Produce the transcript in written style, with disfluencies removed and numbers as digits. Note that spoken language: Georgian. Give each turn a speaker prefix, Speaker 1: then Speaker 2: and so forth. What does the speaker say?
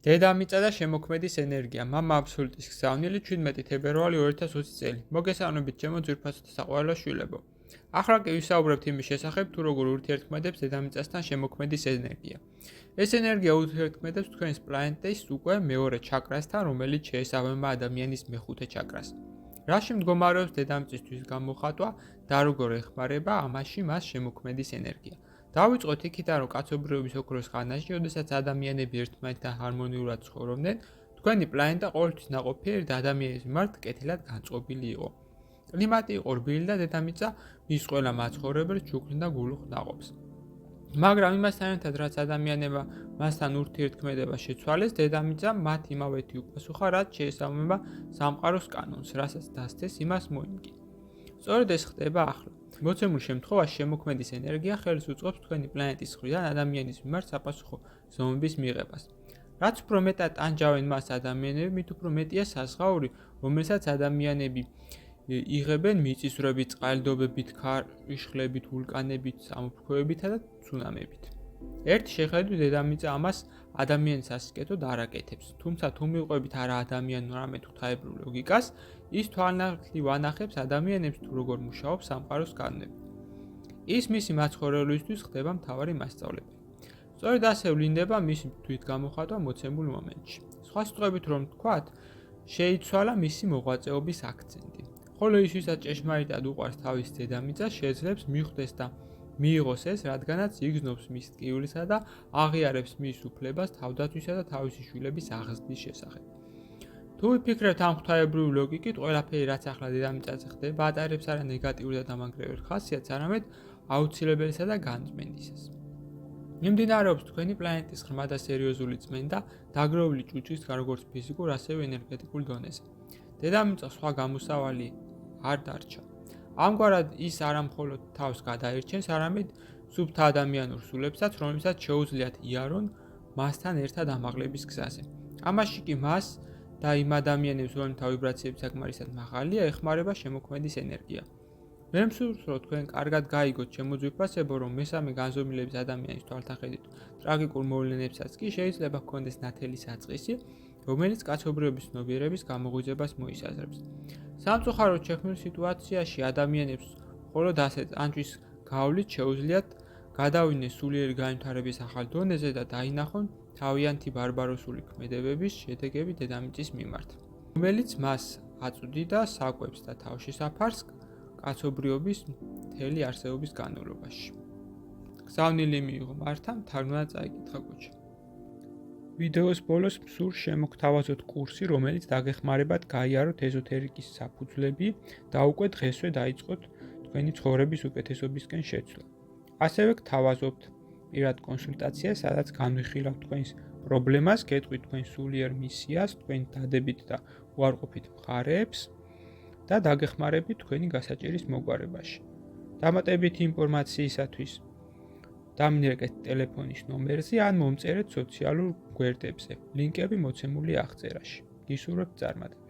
Speaker 1: დედამიწა და შემოქმედის ენერგია. მამა აბსოლუტის გზავნილი 17 თებერვალი 2020 წელი. მოგესალმებით ჩემო ძვირფასო და საყვარელო შვილებო. ახლა კი ვისაუბრებთ იმის შესახებ, თუ როგორ ურთიერთქმედებს დედამიწასთან შემოქმედის ენერგია. ეს ენერგია ურთიერთქმედებს თქვენს პლანეტის უკვე მეორე ჩაკრასთან, რომელიც შეესაბამება ადამიანის მეხუთე ჩაკრას. რაში მდგომარეობს დედამიწისთვის გამოხატვა და როგორ ეხმარება ამაში მას შემოქმედის ენერგია. დავიწყოთ იქიდან, რომ კაცობრიობის ოქროს ხანაში, როდესაც ადამიანები ერთმანეთთან ჰარმონიულად ცხოვრობდნენ, თქვენი პლანეტა ყოველთვის ნაყოფიერი და ადამიანის მიმართ კეთილად განწყობილი იყო. კლიმატი იყო რბილი და დედამიწა მის ყველა მაცხოვრებელს ჩუქნიდა გულუხ ნაყოფს. მაგრამ იმასთან ერთად, რაც ადამიანებმა მასთან ურთიერთქმედება შეცვალეს, დედამიწამ მათ იმავეთი უპასუხა, რაც შეესაბამება სამყაროს კანონს, რასაც დასთეს, იმას მოიმკი. სწორედ ეს ხდება ახლა. მოცემულ შემთხვევაში შემოქმედის ენერგია ხელს უწყობს თქვენი პლანეტის მხრიდან ადამიანის მიმართ საპასუხო ზომების მიღებას. რაც უფრო მეტად ტანჯავენ მას ადამიანები, მით უფრო მეტია საზღაური, რომელსაც ადამიანები იღებენ მიწისძვრებით, წყალდიდობებით, ქარიშხლებით, ვულკანებით, ამოფრქვევებითა და ცუნამებით. ერთი შეხედვით დედამიწა ამას ადამიანის სასიკეთოდ არ აკეთებს, თუმცა თუ მივყვებით არა ადამიანურ, არამედ ღვთაებრივ ლოგიკას, ის თვალნახლივ ანახებს ადამიანებს თუ როგორ მუშაობს სამყაროს კანონები. ის მისი მაცხოვრებლისთვის ხდება მთავარი მასწავლებელი. სწორედ ასე ვლინდება მისი თვითგამოხატვა მოცემულ მომენტში. სხვა სიტყვებით რომ ვთქვათ, შეიცვალა მისი მოღვაწეობის აქცენტი. ხოლო ის, ვისაც ჭეშმარიტად უყვარს თავის დედამიწას, შეძლებს მიხვდეს და მიიღოს ეს, რადგანაც იგრძნობს მის ტკივილსა და აღიარებს მის უფლებას თავდაცვისა და თავისი შვილების აღზრდის შესახებ. თუ ვიფიქრებთ ამ ღვთაებრივი ლოგიკით, ყველაფერი რაც ახლა დედამიწაზე ხდება, ატარებს არა ნეგატიურ და დამანგრეველ ხასიათს, არამედ აუცილებელსა და განწმენდისას. მიმდინარეობს თქვენი პლანეტის ღრმა და სერიოზული წმენდა, დაგროვილი ჭუჭისგან როგორც ფიზიკურ, ასევე ენერგეტიკულ დონეზე. დედამიწა სხვა გამოსავალი არ დარჩა. ამგვარად ის არა მხოლოდ თავს გადაერჩენს, არამედ სუფთა ადამიანურ სულებსაც, რომლებსაც შეუძლიათ იარონ მასთან ერთად ამაღლების გზაზე. ამაში კი მას და იმ ადამიანებს, რომლებთა ვიბრაციები საკმარისად მაღალია, ეხმარება შემოქმედის ენერგია. მე მსურს, რომ თქვენ კარგად გაიგოთ ჩემო ძვირფასებო, რომ მესამე განზომილების ადამიანის თვალთახედვით ტრაგიკულ მოვლენებსაც კი შეიძლება ჰქონდეს ნათელი საწყისი, რომელიც კაცობრიობის ცნობიერების გამოღვიძებას მოისაზრებს. სამწუხაროდ შექმნილ სიტუაციაში ადამიანებს მხოლოდ ასეთ ანჭვის გავლით შეუძლიათ გადავინეს სულიერი განვითარების ახალ დონეზე და დაინახონ თავიანთი ბარბაროსული ქმედებების შედეგები დედამიწის მიმართ, რომელიც მას აწვდიდა საკვებს და თავშესაფარს კაცობრიობის მთელი არსებობის განმავლობაში. გზავნილი მიიღო მართამ, თან უნდა წაიკითხა კუჩა. ვიდეოს ბოლოს მსურს შემოგთავაზოთ კურსი, რომელიც დაგეხმარებათ გაიაროთ ეზოთერიკის საფუძვლები და უკვე დღესვე დაიწყოთ თქვენი ცხოვრების უკეთესობისკენ შეცვლა. ასევე გთავაზობთ პირად კონსულტაციას, სადაც განვიხილავთ თქვენს პრობლემას, გეტყვით თქვენ სულიერ მისიას, თქვენი დადებით და უარყოფით მხარეებს და დაგეხმარებით თქვენი გასაჭირის მოგვარებაში. დამატებითი ინფორმაციისათვის დამინერგეთ ტელეფონის ნომერზე ან მომწერეთ სოციალურ გვერდებზე. ლინკები მოცემულია აღწერაში. გისურვებთ წარმატებას.